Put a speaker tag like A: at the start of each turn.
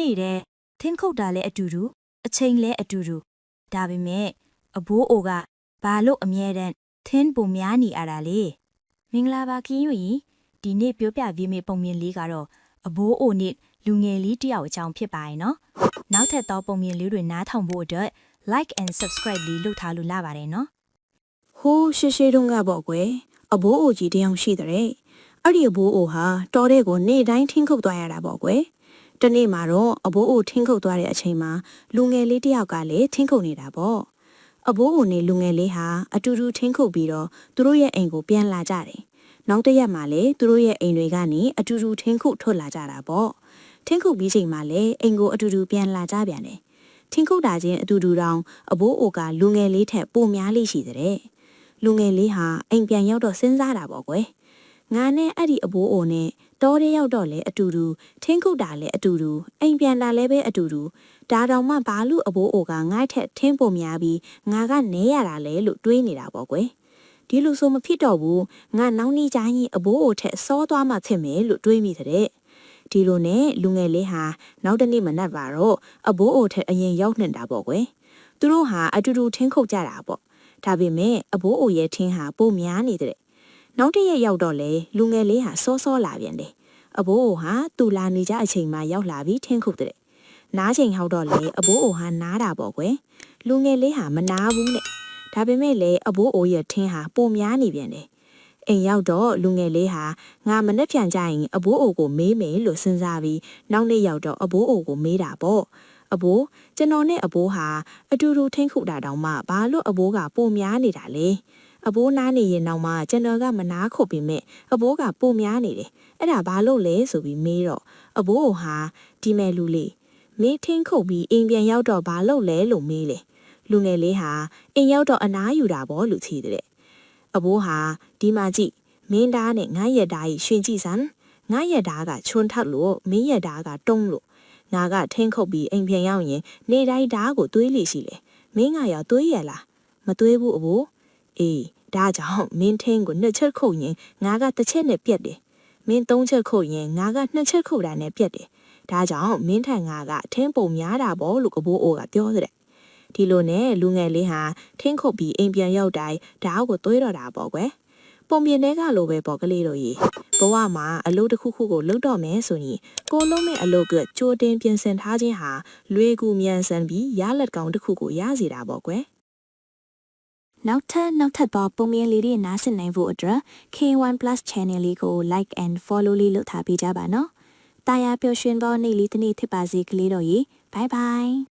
A: နေ့တည်းထင်းခုတ်တာလဲအတူတူအချိန်လဲအတူတူဒါပေမဲ့အဘိုးအိုကဘာလို့အမြဲတမ်းထင်းပုံများနေရတာလေမင်္ဂလာပါခင်ယူကြီးဒီနေ့ပြောပြပေးမယ့်ပုံမြင်လေးကတော့အဘိုးအိုနဲ့လူငယ်လေးတယောက်အကြောင်းဖြစ်ပါရဲ့နော်နောက်ထပ်သောပုံမြင်လေးတွေနားထောင်ဖို့အတွက် like and subscribe လေးလုပ်ထားလို့လာပါတယ်နော်
B: ဟိုးရှေးတုန်းကပေါ့ကွယ်အဘိုးအိုကြီးတယောက်ရှိတဲ့အဲ့ဒီအဘိုးအိုဟာတော်တဲ့ကိုနေ့တိုင်းထင်းခုတ်သွားရတာပေါ့ကွယ်တနေ့မှာတော့အဘိုးအိုထင်းခုတ်သွားတဲ့အချိန်မှာလူငယ်လေးတယောက်ကလည်းထင်းခုတ်နေတာပေါ့အဘိုးအိုနဲ့လူငယ်လေးဟာအတူတူထင်းခုတ်ပြီးတော့သူတို့ရဲ့အိမ်ကိုပြန်လာကြတယ်နောက်တစ်ရက်မှာလည်းသူတို့ရဲ့အိမ်တွေကနေအတူတူထင်းခုတ်ထွက်လာကြတာပေါ့ထင်းခုတ်ပြီးချိန်မှာလည်းအိမ်ကိုအတူတူပြန်လာကြပြန်တယ်ထင်းခုတ်တာချင်းအတူတူတောင်အဘိုးအိုကလူငယ်လေးထက်ပိုများလေးရှိတဲ့လူငယ်လေးဟာအိမ်ပြန်ရောက်တော့စဉ်းစားတာပေါ့ကွယ်ငါနဲ့အဲ့ဒီအဘိုးအိုနဲ့တောထဲရောက်တော့လဲအတူတူထင်းခုတ်တာလဲအတူတူအိမ်ပြန်လာလဲပဲအတူတူဒါတောင်မှဘာလို့အဘိုးအိုကငါ့ထက်ထင်းပုံများပြီးငါကနဲရတာလဲလို့တွေးနေတာပေါ့ကွယ်ဒီလိုဆိုမဖြစ်တော့ဘူးငါနောက်နေ့ကျရင်အဘိုးအိုထက်စောသွားမှဖြစ်မယ်လို့တွေးမိတဲ့ဒီလိုနဲ့လူငယ်လေးဟာနောက်တနေ့မနက်ပါတော့အဘိုးအိုထက်အရင်ရောက်နေတာပေါ့ကွယ်သူတို့ဟာအတူတူထင်းခုတ်ကြတာပေါ့ဒါပေမဲ့အဘိုးအိုရဲ့ထင်းဟာပိုများနေတဲ့နောက်တစ်ရက်ရောက်တော့လေလူငယ်လေးဟာစောစောလာပြန်တယ်အဘိုးအိုဟာသူ့လာနေကြအချိန်မှရောက်လာပြီးထင်းခုတ်တဲ့နားချိန်ဟောက်တော့လေအဘိုးအိုဟာနားတာပေါ့ကွယ်လူငယ်လေးဟာမနာဘူးနဲ့ဒါပေမဲ့လေအဘိုးအိုရဲ့ထင်းဟာပိုများနေပြန်တယ်အိမ်ရောက်တော့လူငယ်လေးဟာငါမနှက်ပြန်ကြရင်အဘိုးအိုကိုမေးမယ်လို့စဉ်းစားပြီးနောက်နေ့ရောက်တော့အဘိုးအိုကိုမေးတာပေါ့အဘိုးကျွန်တော်နဲ့အဘိုးဟာအတူတူထင်းခုတာတောင်မှဘာလို့အဘိုးကပိုများနေတာလဲအဘိုးနားနေရင်တော့မှကျွန်တော်ကမနာခုတ်ပြီးမဲ့အဘိုးကပိုများနေတယ်အဲ့ဒါဘာလို့လဲဆိုပြီးမေးတော့အဘိုးဟာဒီမဲ့လူလေးမင်းထင်းခုတ်ပြီးအိမ်ပြန်ရောက်တော့ဘာလို့လဲလို့မေးလေလူငယ်လေးဟာအိမ်ရောက်တော့အနားယူတာပေါ့လို့ဖြေတဲ့အဘိုးဟာဒီမှာကြည့်မင်းသားနဲ့ငါရက်သားကြီးရှင်ကြည့်စမ်းငါရက်သားကချွန်းထက်လို့မင်းရက်သားကတုံးလို့ငါကထင်းခုတ်ပြီးအိမ်ပြန်ရောက်ရင်နေတိုင်းဓာတ်ကိုသွေးလိရှိလေမင်းကရောသွေးရလားမသွေးဘူးအဘိုးအေးဒါကြောင့်မင်းထင်းကိုနှစ်ချက်ခုတ်ရင်ငါကတစ်ချက်နဲ့ပြက်တယ်မင်းသုံးချက်ခုတ်ရင်ငါကနှစ်ချက်ခုတ်တာနဲ့ပြက်တယ်ဒါကြောင့်မင်းထန်ငါကထင်းပုံများတာပေါ့လို့အဘိုးအိုကပြောတဲ့ဒီလိုနဲ့လူငယ်လေးဟာထင်းခုတ်ပြီးအိမ်ပြန်ရောက်တိုင်းဓာတ်ကိုသွေးတော့တာပေါ့ကွယ်ပုံမြင်တဲ့ကလိုပဲပေါ့ကလေးတို့ရေဘဝမှာအလုပ်တစ်ခုခုကိုလုပ်တော့မယ်ဆိုရင်ကိုလုံးမဲ့အလုပ်ကကြိုတင်ပြင်ဆင်ထားခြင်းဟာလွေကူမြန်ဆန်ပြီးရလက်ကောင်းတစ်ခုကိုရစီတာပေါ့ကွယ်နောက်ထပ်သောပုံမြင်လေးတွေနားဆင်နိုင်ဖို့အတွက် K1 Plus Channel လေးကို Like and Follow လေးလုပ်ထားပေးကြပါနော်တာယာပျော်ရွှင်သောနေ့လေးတစ်နေ့ဖြစ်ပါစေကလေးတို့ရေ Bye bye